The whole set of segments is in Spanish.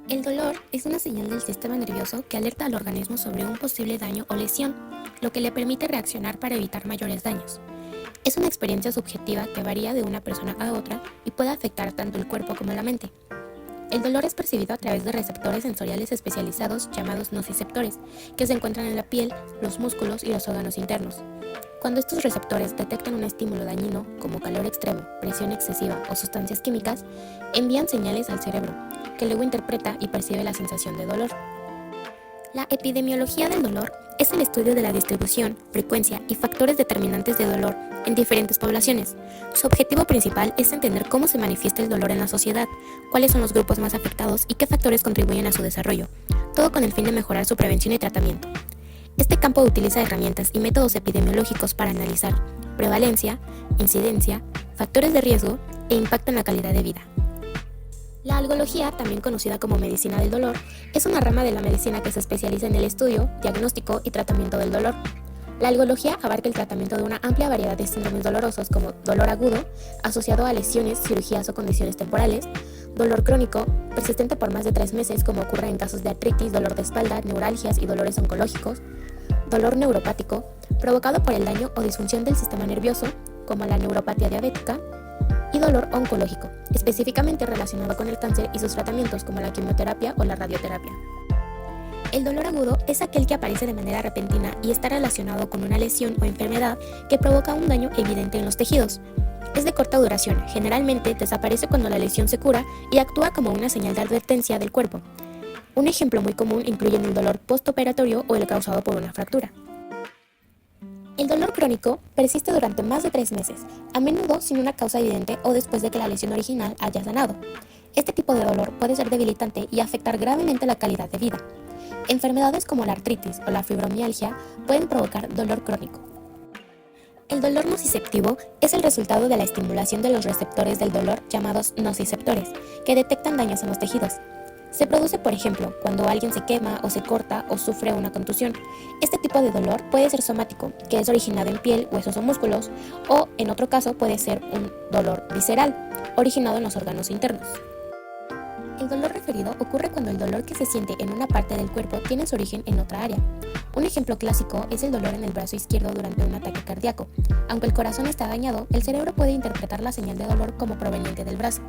El dolor es una señal del sistema nervioso que alerta al organismo sobre un posible daño o lesión, lo que le permite reaccionar para evitar mayores daños. Es una experiencia subjetiva que varía de una persona a otra y puede afectar tanto el cuerpo como la mente. El dolor es percibido a través de receptores sensoriales especializados llamados nociceptores, que se encuentran en la piel, los músculos y los órganos internos. Cuando estos receptores detectan un estímulo dañino, como calor extremo, presión excesiva o sustancias químicas, envían señales al cerebro, que luego interpreta y percibe la sensación de dolor. La epidemiología del dolor es el estudio de la distribución, frecuencia y factores determinantes de dolor en diferentes poblaciones. Su objetivo principal es entender cómo se manifiesta el dolor en la sociedad, cuáles son los grupos más afectados y qué factores contribuyen a su desarrollo, todo con el fin de mejorar su prevención y tratamiento. Este campo utiliza herramientas y métodos epidemiológicos para analizar prevalencia, incidencia, factores de riesgo e impacto en la calidad de vida. La algología, también conocida como medicina del dolor, es una rama de la medicina que se especializa en el estudio, diagnóstico y tratamiento del dolor. La algología abarca el tratamiento de una amplia variedad de síndromes dolorosos como dolor agudo, asociado a lesiones, cirugías o condiciones temporales, dolor crónico, persistente por más de 3 meses como ocurre en casos de artritis, dolor de espalda, neuralgias y dolores oncológicos, dolor neuropático, provocado por el daño o disfunción del sistema nervioso, como la neuropatía diabética, y dolor oncológico, específicamente relacionado con el cáncer y sus tratamientos como la quimioterapia o la radioterapia. El dolor agudo es aquel que aparece de manera repentina y está relacionado con una lesión o enfermedad que provoca un daño evidente en los tejidos. Es de corta duración, generalmente desaparece cuando la lesión se cura y actúa como una señal de advertencia del cuerpo. Un ejemplo muy común incluye el dolor postoperatorio o el causado por una fractura. El dolor crónico persiste durante más de 3 meses, a menudo sin una causa evidente o después de que la lesión original haya sanado. Este tipo de dolor puede ser debilitante y afectar gravemente la calidad de vida. Enfermedades como la artritis o la fibromialgia pueden provocar dolor crónico. El dolor nociceptivo es el resultado de la estimulación de los receptores del dolor llamados nociceptores, que detectan daños en los tejidos. Se produce, por ejemplo, cuando alguien se quema o se corta o sufre una contusión. Este tipo de dolor puede ser somático, que es originado en piel, huesos o músculos, o en otro caso puede ser un dolor visceral, originado en los órganos internos. El dolor referido ocurre cuando el dolor que se siente en una parte del cuerpo tiene su origen en otra área. Un ejemplo clásico es el dolor en el brazo izquierdo durante un ataque cardíaco. Aunque el corazón está dañado, el cerebro puede interpretar la señal de dolor como proveniente del brazo.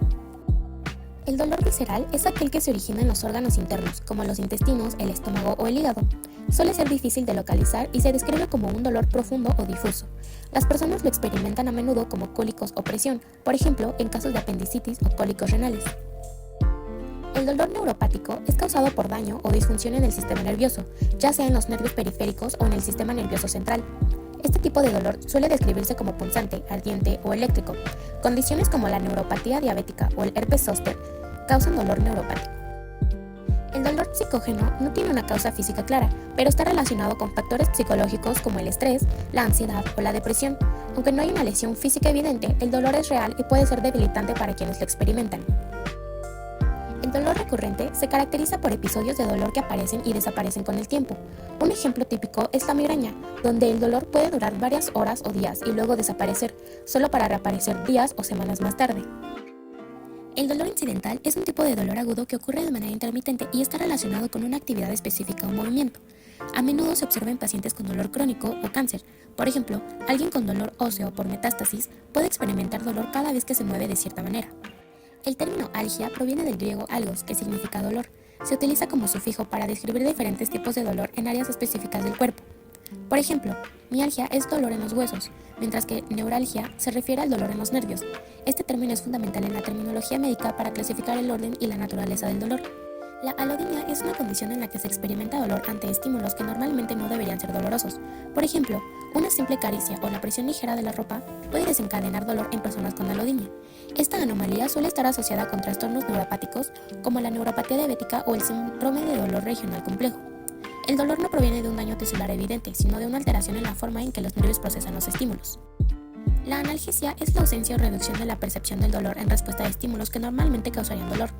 El dolor visceral es aquel que se origina en los órganos internos, como los intestinos, el estómago o el hígado. Suele ser difícil de localizar y se describe como un dolor profundo o difuso. Las personas lo experimentan a menudo como cólicos o presión, por ejemplo, en casos de apendicitis o cólicos renales. El dolor neuropático es causado por daño o disfunción en el sistema nervioso, ya sea en los nervios periféricos o en el sistema nervioso central. Este tipo de dolor suele describirse como punzante, ardiente o eléctrico. Condiciones como la neuropatía diabética o el herpes zóster causan dolor neuropático. El dolor psicógeno no tiene una causa física clara, pero está relacionado con factores psicológicos como el estrés, la ansiedad o la depresión. Aunque no hay una lesión física evidente, el dolor es real y puede ser debilitante para quienes lo experimentan. El dolor recurrente se caracteriza por episodios de dolor que aparecen y desaparecen con el tiempo. Un ejemplo típico es la migraña, donde el dolor puede durar varias horas o días y luego desaparecer, solo para reaparecer días o semanas más tarde. El dolor incidental es un tipo de dolor agudo que ocurre de manera intermitente y está relacionado con una actividad específica o movimiento. A menudo se observa en pacientes con dolor crónico o cáncer. Por ejemplo, alguien con dolor óseo por metástasis puede experimentar dolor cada vez que se mueve de cierta manera. El término algia proviene del griego algos, que significa dolor. Se utiliza como sufijo para describir diferentes tipos de dolor en áreas específicas del cuerpo. Por ejemplo, mialgia es dolor en los huesos, mientras que neuralgia se refiere al dolor en los nervios. Este término es fundamental en la terminología médica para clasificar el orden y la naturaleza del dolor. La alodinia es una condición en la que se experimenta dolor ante estímulos que normalmente no deberían ser dolorosos. Por ejemplo, una simple caricia o la presión ligera de la ropa puede desencadenar dolor en personas con alodinia. Esta anomalía suele estar asociada con trastornos neuropáticos como la neuropatía diabética o el síndrome de dolor regional complejo. El dolor no proviene de un daño tisular evidente, sino de una alteración en la forma en que los nervios procesan los estímulos. La analgesia es la ausencia o reducción de la percepción del dolor en respuesta a estímulos que normalmente causarían dolor.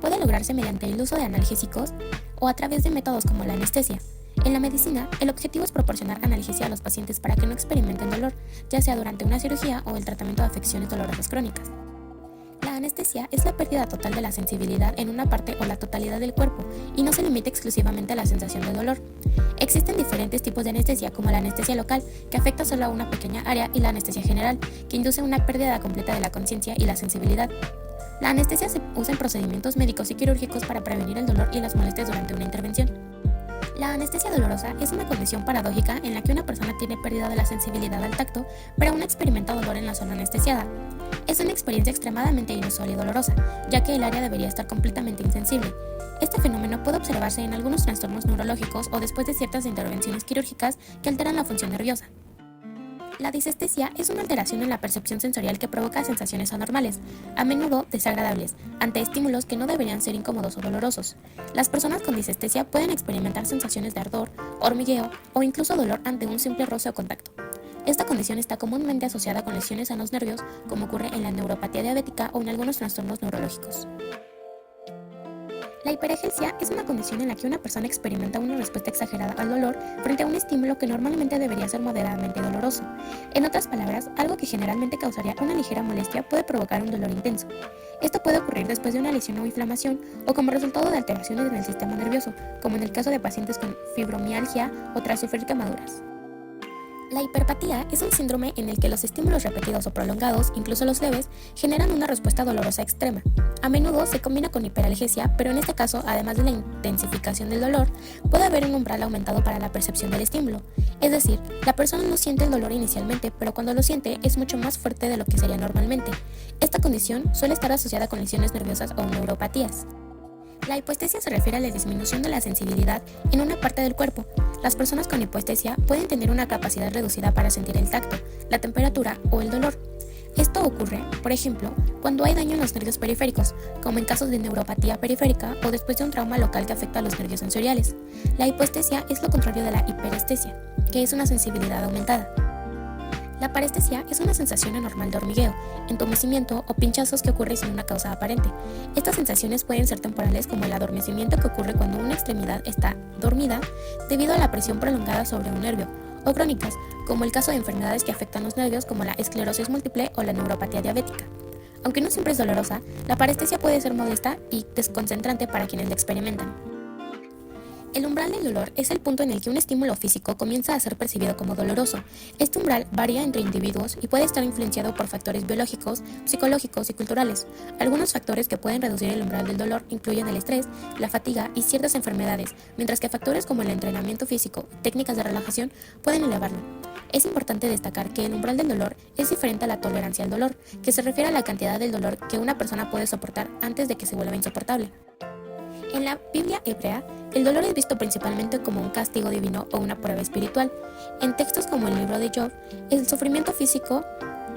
Puede lograrse mediante el uso de analgésicos o a través de métodos como la anestesia. En la medicina, el objetivo es proporcionar analgesia a los pacientes para que no experimenten dolor, ya sea durante una cirugía o el tratamiento de afecciones dolorosas crónicas. La La anestesia es la pérdida total de la sensibilidad en una parte o la totalidad del cuerpo y no se limita exclusivamente a la sensación de dolor. Existen diferentes tipos de anestesia, como la anestesia local, que afecta solo a una pequeña área, y la anestesia general, que induce una pérdida completa de la conciencia y la sensibilidad. La anestesia se usa en procedimientos médicos y quirúrgicos para prevenir el dolor y las molestias durante una intervención. La anestesia dolorosa es una condición paradójica en la que una persona tiene pérdida de la sensibilidad al tacto, pero aún experimenta dolor en la zona anestesiada. Es una experiencia extremadamente inusual y dolorosa, ya que el área debería estar completamente insensible. Este fenómeno puede observarse en algunos trastornos neurológicos o después de ciertas intervenciones quirúrgicas que alteran la función nerviosa. La disestesia es una alteración en la percepción sensorial que provoca sensaciones anormales, a menudo desagradables, ante estímulos que no deberían ser incómodos o dolorosos. Las personas con disestesia pueden experimentar sensaciones de ardor, hormigueo o incluso dolor ante un simple roce o contacto. Esta condición está comúnmente asociada con lesiones a los nervios, como ocurre en la neuropatía diabética o en algunos trastornos neurológicos. La hiperegesia es una condición en la que una persona experimenta una respuesta exagerada al dolor frente a un estímulo que normalmente debería ser moderadamente doloroso. En otras palabras, algo que generalmente causaría una ligera molestia puede provocar un dolor intenso. Esto puede ocurrir después de una lesión o inflamación o como resultado de alteraciones en el sistema nervioso, como en el caso de pacientes con fibromialgia o tras sufrir quemaduras. La hiperpatía es un síndrome en el que los estímulos repetidos o prolongados, incluso los leves, generan una respuesta dolorosa extrema. A menudo se combina con hiperalgesia, pero en este caso, además de la intensificación del dolor, puede haber un umbral aumentado para la percepción del estímulo. Es decir, la persona no siente el dolor inicialmente, pero cuando lo siente es mucho más fuerte de lo que sería normalmente. Esta condición suele estar asociada con lesiones nerviosas o neuropatías. La hipoestesia se refiere a la disminución de la sensibilidad en una parte del cuerpo. Las personas con hipoestesia pueden tener una capacidad reducida para sentir el tacto, la temperatura o el dolor. Esto ocurre, por ejemplo, cuando hay daño en los nervios periféricos, como en casos de neuropatía periférica o después de un trauma local que afecta a los nervios sensoriales. La hipoestesia es lo contrario de la hiperestesia, que es una sensibilidad aumentada. La parestesia es una sensación anormal de hormigueo, entumecimiento o pinchazos que ocurre sin una causa aparente. Estas sensaciones pueden ser temporales, como el adormecimiento que ocurre cuando una extremidad está dormida debido a la presión prolongada sobre un nervio, o crónicas, como el caso de enfermedades que afectan los nervios como la esclerosis múltiple o la neuropatía diabética. Aunque no siempre es dolorosa, la parestesia puede ser molesta y desconcentrante para quienes la experimentan. El umbral del dolor es el punto en el que un estímulo físico comienza a ser percibido como doloroso. Este umbral varía entre individuos y puede estar influenciado por factores biológicos, psicológicos y culturales. Algunos factores que pueden reducir el umbral del dolor incluyen el estrés, la fatiga y ciertas enfermedades, mientras que factores como el entrenamiento físico y técnicas de relajación pueden elevarlo. Es importante destacar que el umbral del dolor es diferente a la tolerancia al dolor, que se refiere a la cantidad del dolor que una persona puede soportar antes de que se vuelva insoportable. En la Biblia hebrea, el dolor es visto principalmente como un castigo divino o una prueba espiritual. En textos como el libro de Job, el sufrimiento físico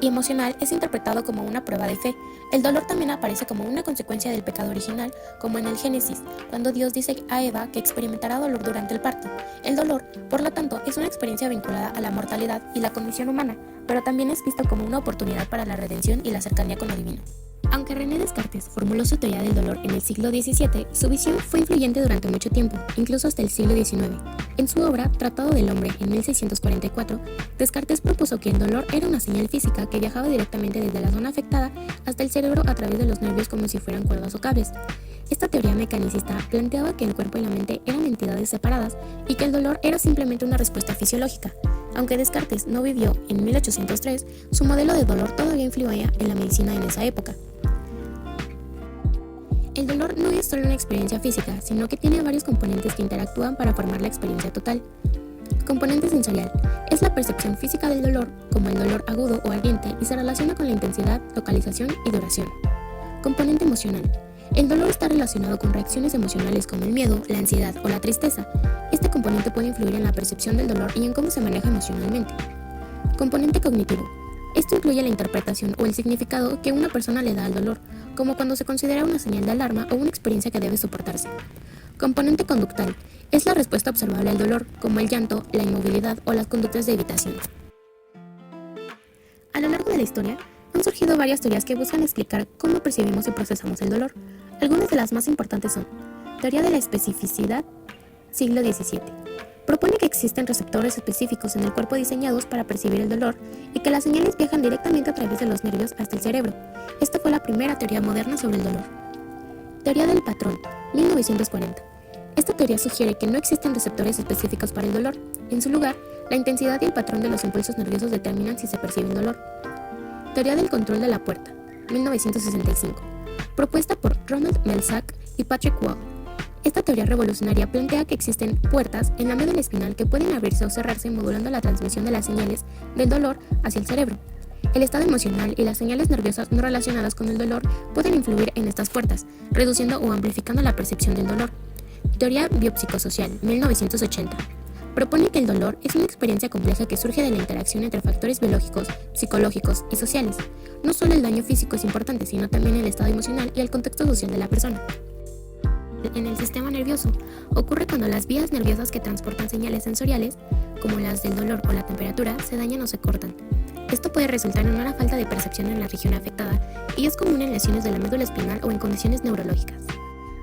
y emocional es interpretado como una prueba de fe. El dolor también aparece como una consecuencia del pecado original, como en el Génesis, cuando Dios dice a Eva que experimentará dolor durante el parto. El dolor, por lo tanto, es una experiencia vinculada a la mortalidad y la condición humana, pero también es visto como una oportunidad para la redención y la cercanía con lo divino. Aunque René Descartes formuló su teoría del dolor en el siglo XVII, su visión fue influyente durante mucho tiempo, incluso hasta el siglo XIX. En su obra Tratado del Hombre, en 1644, Descartes propuso que el dolor era una señal física que viajaba directamente desde la zona afectada hasta el cerebro a través de los nervios como si fueran cuerdas o cables. Esta teoría mecanicista planteaba que el cuerpo y la mente eran entidades separadas y que el dolor era simplemente una respuesta fisiológica. Aunque Descartes no vivió en 1803, su modelo de dolor todavía influía en la medicina en esa época. El dolor no es solo una experiencia física, sino que tiene varios componentes que interactúan para formar la experiencia total. Componente sensorial. Es la percepción física del dolor, como el dolor agudo o ardiente, y se relaciona con la intensidad, localización y duración. Componente emocional. El dolor está relacionado con reacciones emocionales como el miedo, la ansiedad o la tristeza. Este componente puede influir en la percepción del dolor y en cómo se maneja emocionalmente. Componente cognitivo. Esto incluye la interpretación o el significado que una persona le da al dolor, como cuando se considera una señal de alarma o una experiencia que debe soportarse. Componente conductual. Es la respuesta observable al dolor, como el llanto, la inmovilidad o las conductas de evitación. A lo largo de la historia, han surgido varias teorías que buscan explicar cómo percibimos y procesamos el dolor. Algunas de las más importantes son: teoría de la especificidad, siglo XVII, Propone que existen receptores específicos en el cuerpo diseñados para percibir el dolor y que las señales viajan directamente a través de los nervios hasta el cerebro. Esta fue la primera teoría moderna sobre el dolor. Teoría del patrón, 1940. Esta teoría sugiere que no existen receptores específicos para el dolor. En su lugar, la intensidad y el patrón de los impulsos nerviosos determinan si se percibe el dolor. Teoría del control de la puerta, 1965. Propuesta por Ronald Melzack y Patrick Wall. Esta teoría revolucionaria plantea que existen puertas en la médula espinal que pueden abrirse o cerrarse modulando la transmisión de las señales del dolor hacia el cerebro. El estado emocional y las señales nerviosas no relacionadas con el dolor pueden influir en estas puertas, reduciendo o amplificando la percepción del dolor. Teoría biopsicosocial, 1980. Propone que el dolor es una experiencia compleja que surge de la interacción entre factores biológicos, psicológicos y sociales. No solo el daño físico es importante, sino también el estado emocional y el contexto social de la persona. En el sistema nervioso, ocurre cuando las vías nerviosas que transportan señales sensoriales, como las del dolor o la temperatura, se dañan o se cortan. Esto puede resultar en una falta de percepción en la región afectada y es común en lesiones de la médula espinal o en condiciones neurológicas.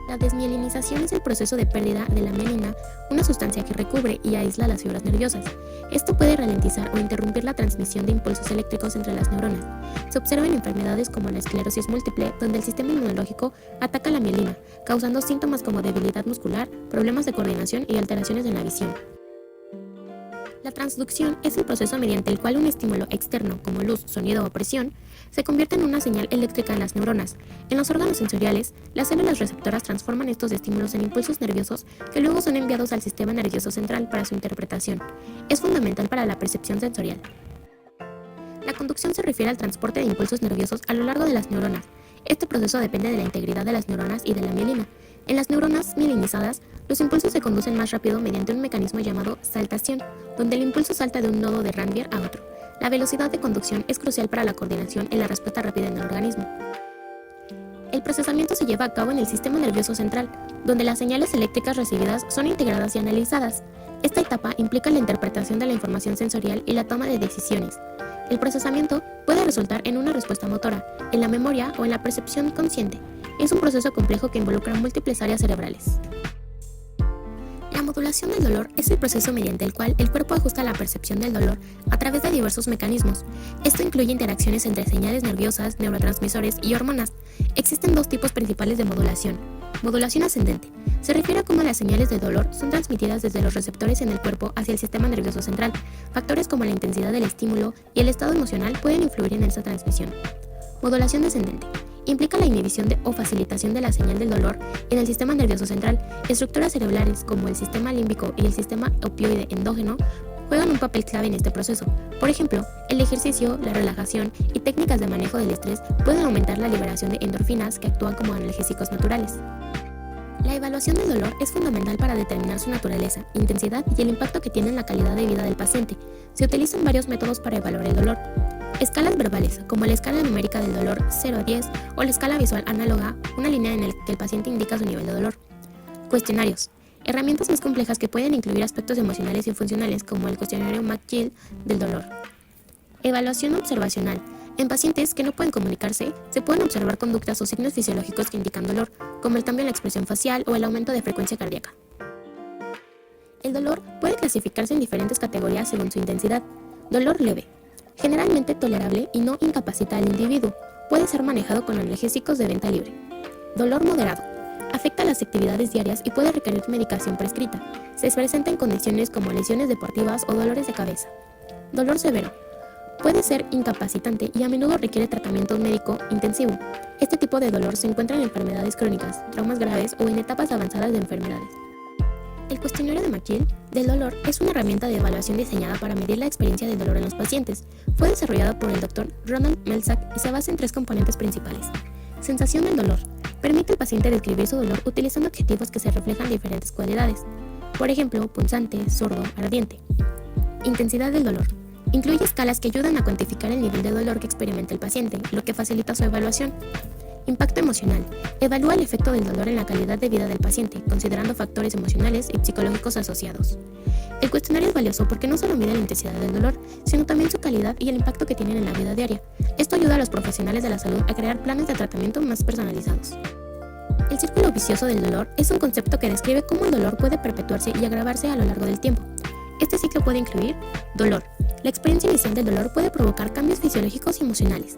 La desmielinización es el proceso de pérdida de la mielina, una sustancia que recubre y aísla las fibras nerviosas. Esto puede ralentizar o interrumpir la transmisión de impulsos eléctricos entre las neuronas. Se observa en enfermedades como la esclerosis múltiple, donde el sistema inmunológico ataca la mielina, causando síntomas como debilidad muscular, problemas de coordinación y alteraciones en la visión. La transducción es el proceso mediante el cual un estímulo externo, como luz, sonido o presión, se convierte en una señal eléctrica en las neuronas. En los órganos sensoriales, las células receptoras transforman estos estímulos en impulsos nerviosos que luego son enviados al sistema nervioso central para su interpretación. Es fundamental para la percepción sensorial. La conducción se refiere al transporte de impulsos nerviosos a lo largo de las neuronas. Este proceso depende de la integridad de las neuronas y de la mielina. En las neuronas mielinizadas, los impulsos se conducen más rápido mediante un mecanismo llamado saltación, donde el impulso salta de un nodo de Ranvier a otro. La velocidad de conducción es crucial para la coordinación y la respuesta rápida en el organismo. El procesamiento se lleva a cabo en el sistema nervioso central, donde las señales eléctricas recibidas son integradas y analizadas. Esta etapa implica la interpretación de la información sensorial y la toma de decisiones. El procesamiento puede resultar en una respuesta motora, en la memoria o en la percepción consciente. Es un proceso complejo que involucra múltiples áreas cerebrales. La modulación del dolor es el proceso mediante el cual el cuerpo ajusta la percepción del dolor a través de diversos mecanismos. Esto incluye interacciones entre señales nerviosas, neurotransmisores y hormonas. Existen dos tipos principales de modulación. Modulación ascendente. Se refiere a cómo las señales de dolor son transmitidas desde los receptores en el cuerpo hacia el sistema nervioso central. Factores como la intensidad del estímulo y el estado emocional pueden influir en esa transmisión. Modulación descendente. Implica la inhibición o facilitación de la señal del dolor en el sistema nervioso central. Estructuras cerebrales como el sistema límbico y el sistema opioide endógeno juegan un papel clave en este proceso. Por ejemplo, el ejercicio, la relajación y técnicas de manejo del estrés pueden aumentar la liberación de endorfinas que actúan como analgésicos naturales. La evaluación del dolor es fundamental para determinar su naturaleza, intensidad y el impacto que tiene en la calidad de vida del paciente. Se utilizan varios métodos para evaluar el dolor. Escalas verbales, como la escala numérica del dolor 0 a 10 o la escala visual análoga, una línea en la que el paciente indica su nivel de dolor. Cuestionarios. Herramientas más complejas que pueden incluir aspectos emocionales y funcionales como el cuestionario McGill del dolor. Evaluación observacional. En pacientes que no pueden comunicarse, se pueden observar conductas o signos fisiológicos que indican dolor, como el cambio en la expresión facial o el aumento de frecuencia cardíaca. El dolor puede clasificarse en diferentes categorías según su intensidad. Dolor leve. Generalmente tolerable y no incapacita al individuo. Puede ser manejado con analgésicos de venta libre. Dolor moderado. Afecta las actividades diarias y puede requerir medicación prescrita. Se presenta en condiciones como lesiones deportivas o dolores de cabeza. Dolor severo. Puede ser incapacitante y a menudo requiere tratamiento médico intensivo. Este tipo de dolor se encuentra en enfermedades crónicas, traumas graves o en etapas avanzadas de enfermedades. El cuestionario de McGill del dolor es una herramienta de evaluación diseñada para medir la experiencia del dolor en los pacientes. Fue desarrollada por el Dr. Ronald Melzack y se basa en tres componentes principales. Sensación del dolor. Permite al paciente describir su dolor utilizando adjetivos que se reflejan diferentes cualidades. Por ejemplo, punzante, sordo, ardiente. Intensidad del dolor. Incluye escalas que ayudan a cuantificar el nivel de dolor que experimenta el paciente, lo que facilita su evaluación. Impacto emocional. Evalúa el efecto del dolor en la calidad de vida del paciente, considerando factores emocionales y psicológicos asociados. El cuestionario es valioso porque no solo mide la intensidad del dolor, sino también su calidad y el impacto que tienen en la vida diaria. Esto ayuda a los profesionales de la salud a crear planes de tratamiento más personalizados. El círculo vicioso del dolor es un concepto que describe cómo el dolor puede perpetuarse y agravarse a lo largo del tiempo. Este ciclo puede incluir dolor. La experiencia inicial del dolor puede provocar cambios fisiológicos y emocionales.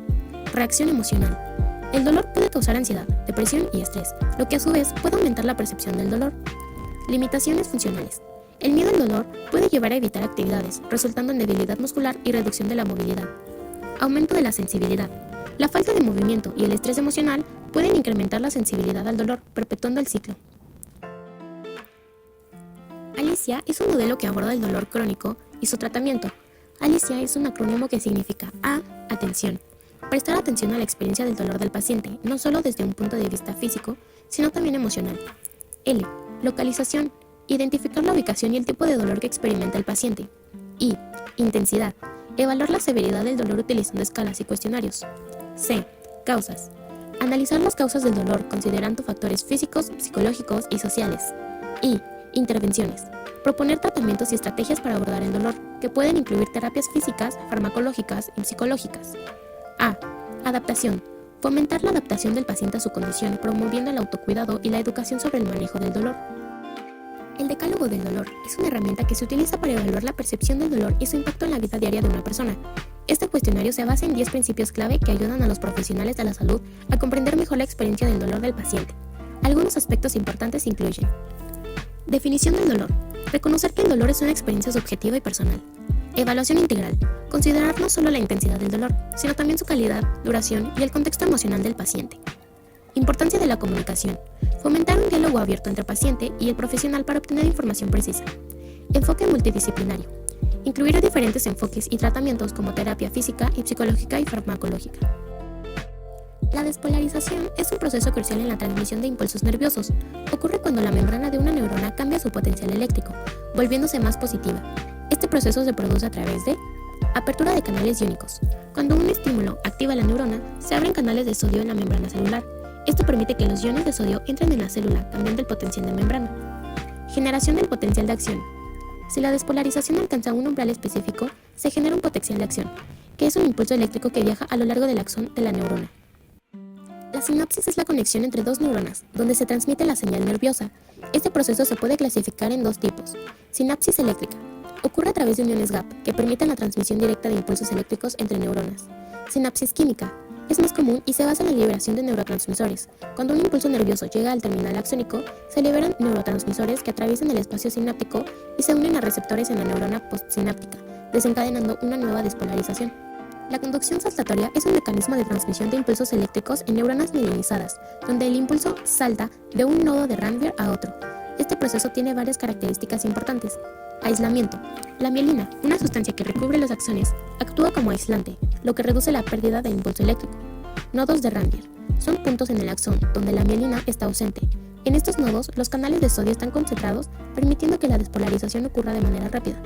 Reacción emocional. El dolor puede causar ansiedad, depresión y estrés, lo que a su vez puede aumentar la percepción del dolor. Limitaciones funcionales. El miedo al dolor puede llevar a evitar actividades, resultando en debilidad muscular y reducción de la movilidad. Aumento de la sensibilidad. La falta de movimiento y el estrés emocional pueden incrementar la sensibilidad al dolor, perpetuando el ciclo. Alicia es un modelo que aborda el dolor crónico y su tratamiento. Alicia es un acrónimo que significa A. Atención. Prestar atención a la experiencia del dolor del paciente, no solo desde un punto de vista físico, sino también emocional. L. Localización. Identificar la ubicación y el tipo de dolor que experimenta el paciente. I. Intensidad. Evaluar la severidad del dolor utilizando escalas y cuestionarios. C. Causas. Analizar las causas del dolor considerando factores físicos, psicológicos y sociales. I. Intervenciones. Proponer tratamientos y estrategias para abordar el dolor, que pueden incluir terapias físicas, farmacológicas y psicológicas. A. Adaptación. Fomentar la adaptación del paciente a su condición, promoviendo el autocuidado y la educación sobre el manejo del dolor. El decálogo del dolor es una herramienta que se utiliza para evaluar la percepción del dolor y su impacto en la vida diaria de una persona. Este cuestionario se basa en 10 principios clave que ayudan a los profesionales de la salud a comprender mejor la experiencia del dolor del paciente. Algunos aspectos importantes incluyen: definición del dolor. Reconocer que el dolor es una experiencia subjetiva y personal. Evaluación integral. Considerar no solo la intensidad del dolor, sino también su calidad, duración y el contexto emocional del paciente. Importancia de la comunicación. Fomentar un diálogo abierto entre paciente y el profesional para obtener información precisa. Enfoque multidisciplinario. Incluir diferentes enfoques y tratamientos como terapia física y psicológica y farmacológica. La despolarización es un proceso crucial en la transmisión de impulsos nerviosos. Ocurre cuando la membrana de una neurona cambia su potencial eléctrico, volviéndose más positiva. Este proceso se produce a través de apertura de canales iónicos. Cuando un estímulo activa la neurona, se abren canales de sodio en la membrana celular. Esto permite que los iones de sodio entren en la célula, cambiando el potencial de membrana. Generación del potencial de acción. Si la despolarización alcanza un umbral específico, se genera un potencial de acción, que es un impulso eléctrico que viaja a lo largo del axón de la neurona. La sinapsis es la conexión entre dos neuronas, donde se transmite la señal nerviosa. Este proceso se puede clasificar en dos tipos. Sinapsis eléctrica. Ocurre a través de uniones gap, que permiten la transmisión directa de impulsos eléctricos entre neuronas. Sinapsis química. Es más común y se basa en la liberación de neurotransmisores. Cuando un impulso nervioso llega al terminal axónico, se liberan neurotransmisores que atraviesan el espacio sináptico y se unen a receptores en la neurona postsináptica, desencadenando una nueva despolarización. La conducción saltatoria es un mecanismo de transmisión de impulsos eléctricos en neuronas mielinizadas, donde el impulso salta de un nodo de Ranvier a otro. Este proceso tiene varias características importantes. Aislamiento. La mielina, una sustancia que recubre los axones, actúa como aislante, lo que reduce la pérdida de impulso eléctrico. Nodos de Ranvier. Son puntos en el axón donde la mielina está ausente. En estos nodos, los canales de sodio están concentrados, permitiendo que la despolarización ocurra de manera rápida.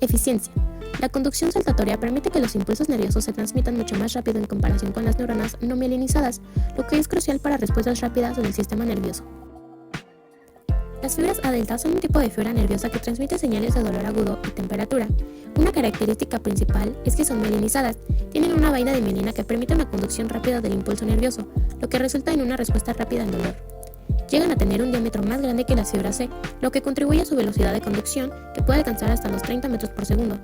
Eficiencia. La conducción saltatoria permite que los impulsos nerviosos se transmitan mucho más rápido en comparación con las neuronas no mielinizadas, lo que es crucial para respuestas rápidas del sistema nervioso. Las fibras A delta son un tipo de fibra nerviosa que transmite señales de dolor agudo y temperatura. Una característica principal es que son mielinizadas, tienen una vaina de mielina que permite una conducción rápida del impulso nervioso, lo que resulta en una respuesta rápida al dolor. Llegan a tener un diámetro más grande que las fibras C, lo que contribuye a su velocidad de conducción, que puede alcanzar hasta los 30 metros por segundo.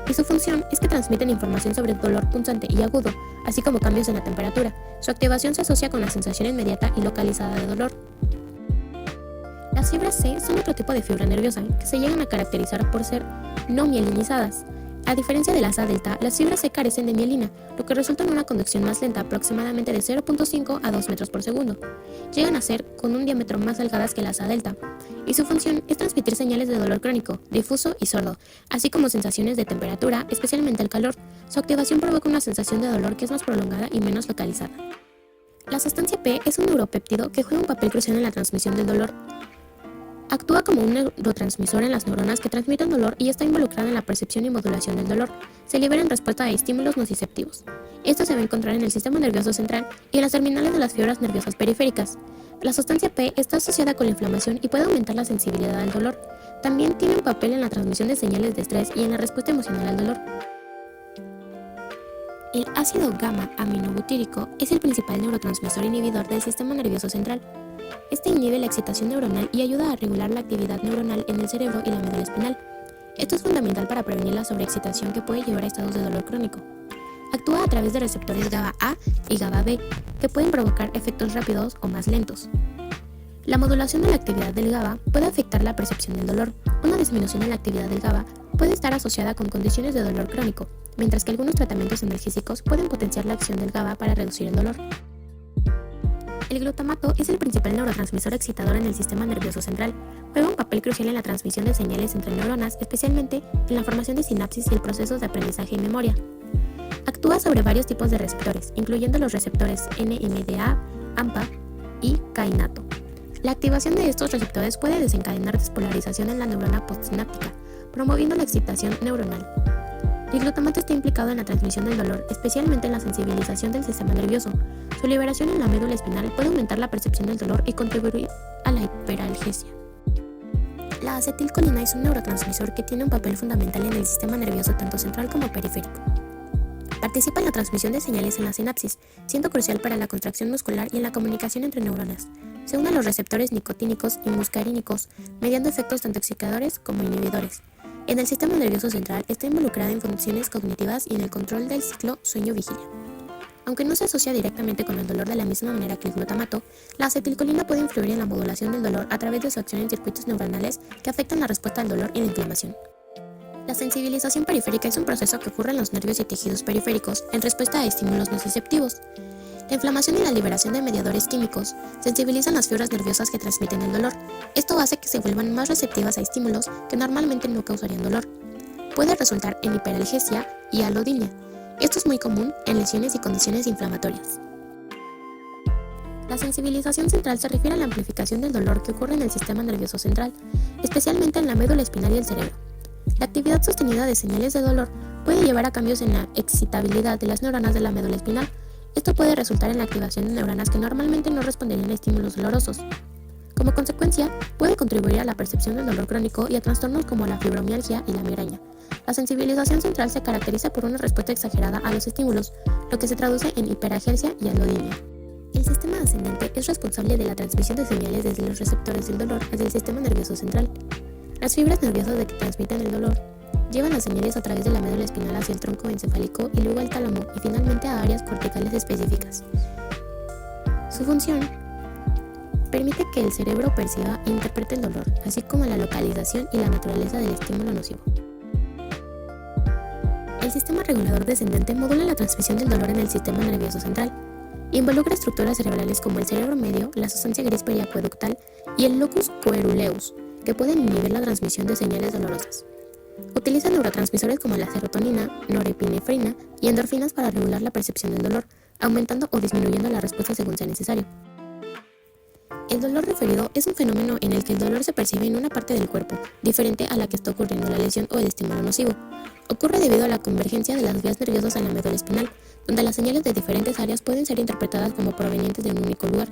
Y su función es que transmiten información sobre el dolor punzante y agudo, así como cambios en la temperatura. Su activación se asocia con la sensación inmediata y localizada de dolor. Las fibras C son otro tipo de fibra nerviosa que se llegan a caracterizar por ser no mielinizadas. A diferencia de las A delta, las fibras C carecen de mielina, lo que resulta en una conducción más lenta, aproximadamente de 0.5 a 2 metros por segundo. Llegan a ser con un diámetro más delgadas que las A delta, y su función es transmitir señales de dolor crónico, difuso y sordo, así como sensaciones de temperatura, especialmente el calor. Su activación provoca una sensación de dolor que es más prolongada y menos localizada. La sustancia P es un neuropéptido que juega un papel crucial en la transmisión del dolor. Actúa como un neurotransmisor en las neuronas que transmiten dolor y está involucrada en la percepción y modulación del dolor. Se libera en respuesta a estímulos nociceptivos. Esto se va a encontrar en el sistema nervioso central y en las terminales de las fibras nerviosas periféricas. La sustancia P está asociada con la inflamación y puede aumentar la sensibilidad al dolor. También tiene un papel en la transmisión de señales de estrés y en la respuesta emocional al dolor. El ácido gamma-aminobutírico es el principal neurotransmisor inhibidor del sistema nervioso central. Este inhibe la excitación neuronal y ayuda a regular la actividad neuronal en el cerebro y la médula espinal. Esto es fundamental para prevenir la sobreexcitación que puede llevar a estados de dolor crónico. Actúa a través de receptores GABA A y GABA B, que pueden provocar efectos rápidos o más lentos. La modulación de la actividad del GABA puede afectar la percepción del dolor. Una disminución en la actividad del GABA puede estar asociada con condiciones de dolor crónico, mientras que algunos tratamientos analgésicos pueden potenciar la acción del GABA para reducir el dolor. El glutamato es el principal neurotransmisor excitador en el sistema nervioso central. Juega un papel crucial en la transmisión de señales entre neuronas, especialmente en la formación de sinapsis y el proceso de aprendizaje y memoria. Actúa sobre varios tipos de receptores, incluyendo los receptores NMDA, AMPA y kainato. La activación de estos receptores puede desencadenar despolarización en la neurona postsináptica, promoviendo la excitación neuronal. El glutamato está implicado en la transmisión del dolor, especialmente en la sensibilización del sistema nervioso. Su liberación en la médula espinal puede aumentar la percepción del dolor y contribuir a la hiperalgesia. La acetilcolina es un neurotransmisor que tiene un papel fundamental en el sistema nervioso tanto central como periférico. Participa en la transmisión de señales en la sinapsis, siendo crucial para la contracción muscular y en la comunicación entre neuronas. Se une a los receptores nicotínicos y muscarínicos, mediando efectos tanto excitadores como inhibidores. En el sistema nervioso central está involucrada en funciones cognitivas y en el control del ciclo sueño-vigilia. Aunque no se asocia directamente con el dolor de la misma manera que el glutamato, la acetilcolina puede influir en la modulación del dolor a través de su acción en circuitos neuronales que afectan la respuesta al dolor y la inflamación. La sensibilización periférica es un proceso que ocurre en los nervios y tejidos periféricos en respuesta a estímulos nociceptivos. La inflamación y la liberación de mediadores químicos sensibilizan las fibras nerviosas que transmiten el dolor. Esto hace que se vuelvan más receptivas a estímulos que normalmente no causarían dolor. Puede resultar en hiperalgesia y alodinia. Esto es muy común en lesiones y condiciones inflamatorias. La sensibilización central se refiere a la amplificación del dolor que ocurre en el sistema nervioso central, especialmente en la médula espinal y el cerebro. La actividad sostenida de señales de dolor puede llevar a cambios en la excitabilidad de las neuronas de la médula espinal. Esto puede resultar en la activación de neuronas que normalmente no responderían a estímulos dolorosos. Como consecuencia, puede contribuir a la percepción del dolor crónico y a trastornos como la fibromialgia y la migraña. La sensibilización central se caracteriza por una respuesta exagerada a los estímulos, lo que se traduce en hiperalgesia y alodinia. El sistema ascendente es responsable de la transmisión de señales desde los receptores del dolor hacia el sistema nervioso central. Las fibras nerviosas que transmiten el dolor llevan las señales a través de la médula espinal hacia el tronco encefálico y luego al tálamo y finalmente a áreas corticales específicas. Su función permite que el cerebro perciba e interprete el dolor, así como la localización y la naturaleza del estímulo nocivo. El sistema regulador descendente modula la transmisión del dolor en el sistema nervioso central. Involucra estructuras cerebrales como el cerebro medio, la sustancia gris periacueductal y el locus coeruleus, que pueden inhibir la transmisión de señales dolorosas. Utiliza neurotransmisores como la serotonina, norepinefrina y endorfinas para regular la percepción del dolor, aumentando o disminuyendo la respuesta según sea necesario. El dolor referido es un fenómeno en el que el dolor se percibe en una parte del cuerpo, diferente a la que está ocurriendo la lesión o el estímulo nocivo. Ocurre debido a la convergencia de las vías nerviosas en la médula espinal, donde las señales de diferentes áreas pueden ser interpretadas como provenientes de un único lugar.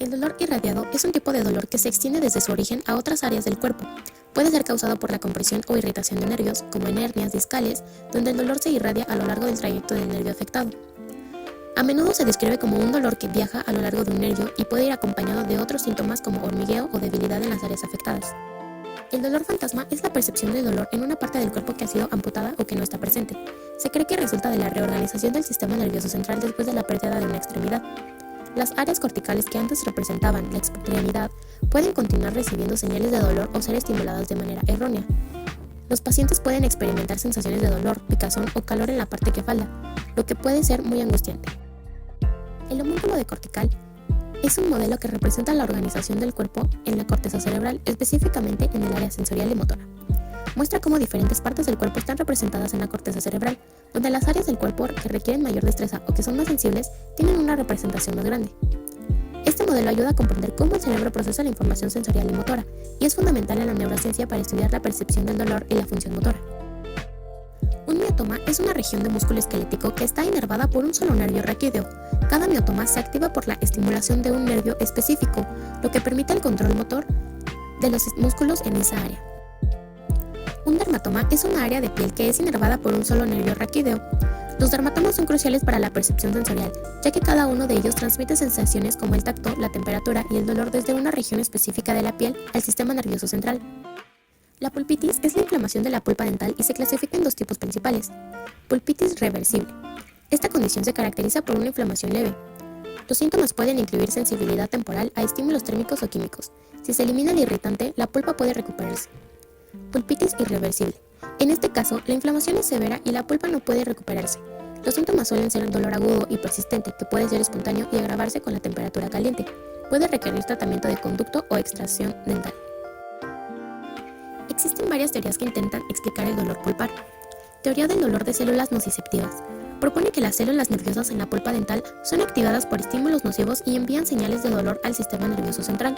El dolor irradiado es un tipo de dolor que se extiende desde su origen a otras áreas del cuerpo. Puede ser causado por la compresión o irritación de nervios, como en hernias discales, donde el dolor se irradia a lo largo del trayecto del nervio afectado. A menudo se describe como un dolor que viaja a lo largo de un nervio y puede ir acompañado de otros síntomas como hormigueo o debilidad en las áreas afectadas. El dolor fantasma es la percepción de dolor en una parte del cuerpo que ha sido amputada o que no está presente. Se cree que resulta de la reorganización del sistema nervioso central después de la pérdida de una extremidad. Las áreas corticales que antes representaban la extremidad pueden continuar recibiendo señales de dolor o ser estimuladas de manera errónea. Los pacientes pueden experimentar sensaciones de dolor, picazón o calor en la parte que falta, lo que puede ser muy angustiante. El homúnculo de cortical es un modelo que representa la organización del cuerpo en la corteza cerebral, específicamente en el área sensorial y motora. Muestra cómo diferentes partes del cuerpo están representadas en la corteza cerebral, donde las áreas del cuerpo que requieren mayor destreza o que son más sensibles tienen una representación más grande. Este modelo ayuda a comprender cómo el cerebro procesa la información sensorial y motora, y es fundamental en la neurociencia para estudiar la percepción del dolor y la función motora. Un miotoma es una región de músculo esquelético que está inervada por un solo nervio raquídeo. Cada miotoma se activa por la estimulación de un nervio específico, lo que permite el control motor de los músculos en esa área. Un dermatoma es una área de piel que es inervada por un solo nervio raquídeo. Los dermatomas son cruciales para la percepción sensorial, ya que cada uno de ellos transmite sensaciones como el tacto, la temperatura y el dolor desde una región específica de la piel al sistema nervioso central. La pulpitis es la inflamación de la pulpa dental y se clasifica en dos tipos principales. Pulpitis reversible. Esta condición se caracteriza por una inflamación leve. Los síntomas pueden incluir sensibilidad temporal a estímulos térmicos o químicos. Si se elimina el irritante, la pulpa puede recuperarse. Pulpitis irreversible. En este caso, la inflamación es severa y la pulpa no puede recuperarse. Los síntomas suelen ser dolor agudo y persistente, que puede ser espontáneo y agravarse con la temperatura caliente. Puede requerir tratamiento de conducto o extracción dental. Existen varias teorías que intentan explicar el dolor pulpar. Teoría del dolor de células nociceptivas. Propone que las células nerviosas en la pulpa dental son activadas por estímulos nocivos y envían señales de dolor al sistema nervioso central.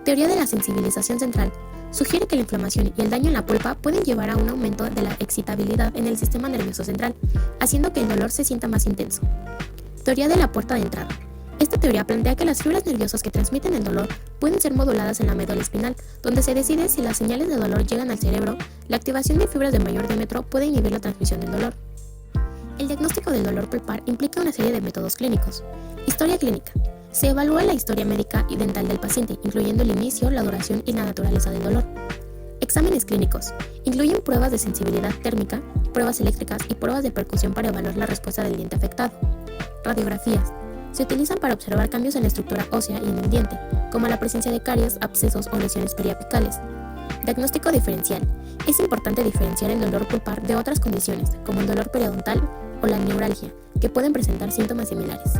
Teoría de la sensibilización central. Sugiere que la inflamación y el daño en la pulpa pueden llevar a un aumento de la excitabilidad en el sistema nervioso central, haciendo que el dolor se sienta más intenso. Teoría de la puerta de entrada. Esta teoría plantea que las fibras nerviosas que transmiten el dolor pueden ser moduladas en la médula espinal, donde se decide si las señales de dolor llegan al cerebro. La activación de fibras de mayor diámetro puede inhibir la transmisión del dolor. El diagnóstico del dolor pulpar implica una serie de métodos clínicos. Historia clínica. Se evalúa la historia médica y dental del paciente, incluyendo el inicio, la duración y la naturaleza del dolor. Exámenes clínicos. Incluyen pruebas de sensibilidad térmica, pruebas eléctricas y pruebas de percusión para evaluar la respuesta del diente afectado. Radiografías. Se utilizan para observar cambios en la estructura ósea y en el diente, como la presencia de caries, abscesos o lesiones periapicales. Diagnóstico diferencial. Es importante diferenciar el dolor pulpar de otras condiciones, como el dolor periodontal o la neuralgia, que pueden presentar síntomas similares.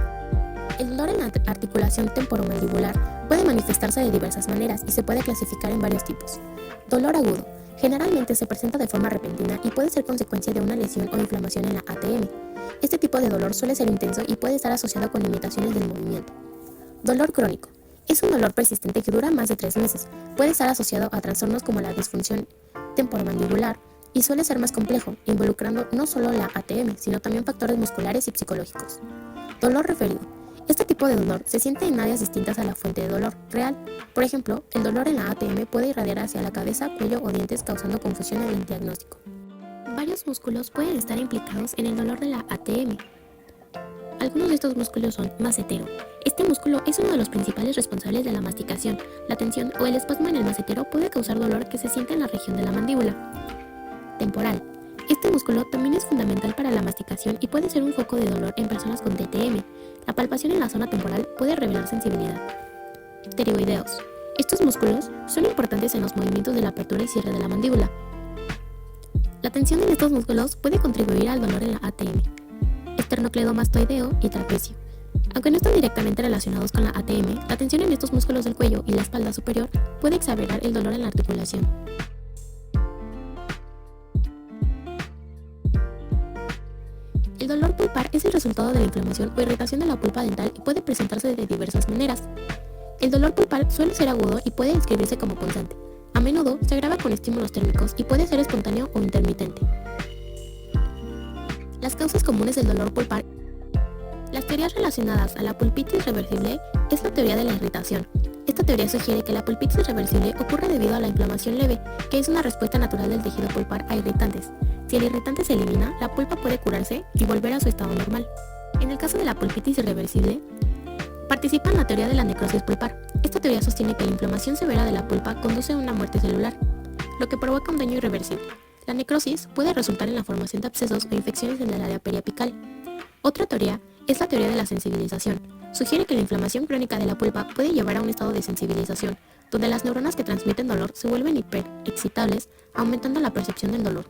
El dolor en la articulación temporomandibular puede manifestarse de diversas maneras y se puede clasificar en varios tipos. Dolor agudo. Generalmente se presenta de forma repentina y puede ser consecuencia de una lesión o inflamación en la ATM. Este tipo de dolor suele ser intenso y puede estar asociado con limitaciones del movimiento. Dolor crónico. Es un dolor persistente que dura más de 3 meses. Puede estar asociado a trastornos como la disfunción temporomandibular y suele ser más complejo, involucrando no solo la ATM, sino también factores musculares y psicológicos. Dolor referido. Este tipo de dolor se siente en áreas distintas a la fuente de dolor real. Por ejemplo, el dolor en la ATM puede irradiar hacia la cabeza, cuello o dientes, causando confusión en el diagnóstico. Varios músculos pueden estar implicados en el dolor de la ATM. Algunos de estos músculos son macetero. Este músculo es uno de los principales responsables de la masticación. La tensión o el espasmo en el macetero puede causar dolor que se siente en la región de la mandíbula. Temporal. Este músculo también es fundamental para la masticación y puede ser un foco de dolor en personas con TTM. La palpación en la zona temporal puede revelar sensibilidad. Pterigoideos. Estos músculos son importantes en los movimientos de la apertura y cierre de la mandíbula. La tensión en estos músculos puede contribuir al dolor en la ATM. Esternocleidomastoideo y trapecio. Aunque no están directamente relacionados con la ATM, la tensión en estos músculos del cuello y la espalda superior puede exagerar el dolor en la articulación. El dolor pulpar es el resultado de la inflamación o irritación de la pulpa dental y puede presentarse de diversas maneras. El dolor pulpar suele ser agudo y puede describirse como punzante. A menudo se agrava con estímulos térmicos y puede ser espontáneo o intermitente. Las causas comunes del dolor pulpar. Las teorías relacionadas a la pulpitis reversible es la teoría de la irritación. Esta teoría sugiere que la pulpitis reversible ocurre debido a la inflamación leve, que es una respuesta natural del tejido pulpar a irritantes. Si el irritante se elimina, la pulpa puede curarse y volver a su estado normal. En el caso de la pulpitis irreversible, participa en la teoría de la necrosis pulpar. Esta teoría sostiene que la inflamación severa de la pulpa conduce a una muerte celular, lo que provoca un daño irreversible. La necrosis puede resultar en la formación de abscesos o infecciones en el área periapical. Otra teoría es la teoría de la sensibilización. Sugiere que la inflamación crónica de la pulpa puede llevar a un estado de sensibilización, donde las neuronas que transmiten dolor se vuelven hiperexcitables, aumentando la percepción del dolor.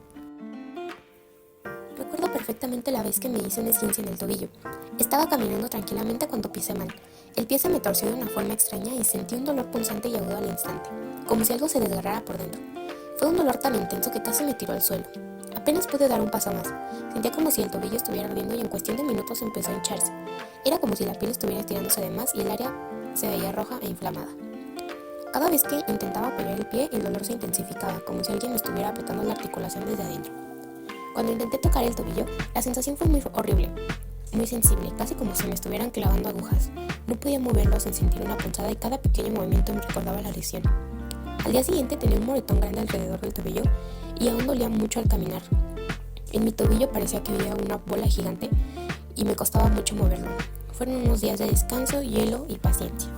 Recuerdo perfectamente la vez que me hice un esguince en el tobillo. Estaba caminando tranquilamente cuando pisé mal. El pie se me torció de una forma extraña y sentí un dolor pulsante y agudo al instante, como si algo se desgarrara por dentro. Fue un dolor tan intenso que casi me tiró al suelo. Apenas pude dar un paso más. Sentía como si el tobillo estuviera ardiendo y en cuestión de minutos empezó a hincharse. Era como si la piel estuviera estirándose de más y el área se veía roja e inflamada. Cada vez que intentaba apoyar el pie, el dolor se intensificaba, como si alguien me estuviera apretando la articulación desde adentro. Cuando intenté tocar el tobillo, la sensación fue muy horrible, muy sensible, casi como si me estuvieran clavando agujas. No podía moverlo sin sentir una punzada y cada pequeño movimiento me recordaba la lesión. Al día siguiente tenía un moretón grande alrededor del tobillo y aún dolía mucho al caminar. En mi tobillo parecía que había una bola gigante y me costaba mucho moverlo. Fueron unos días de descanso, hielo y paciencia.